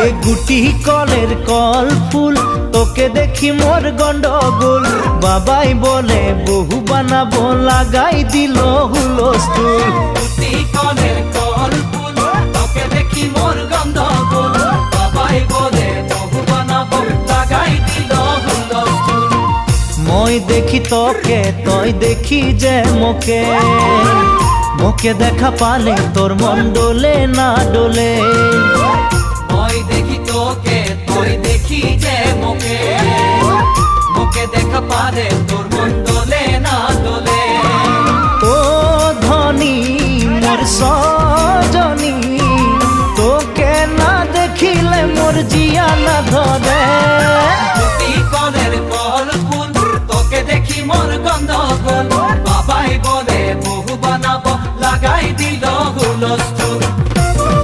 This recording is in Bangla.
এ গুটি কলের কল ফুল তোকে দেখি মোর গন্ডগোল বাবাই বলে বহু বানাবো লাগাই দিল হুলস্থুল গুটি কলের কল ফুল তোকে দেখি মোর গন্ডগোল বাবাই বলে বহু বানাবো লাগাই দিল হুলস্থুল মই দেখি তোকে তই দেখি যে মোকে মোকে দেখা পালে তোর মন ডোলে না ডোলে মই দেখি তোকে তুই দেখি যে মোকে মোকে দেখা পারে তোর মন দোলে না দোলে ও ধনী মোর সজনী তোকে না দেখিলে মোর জিয়া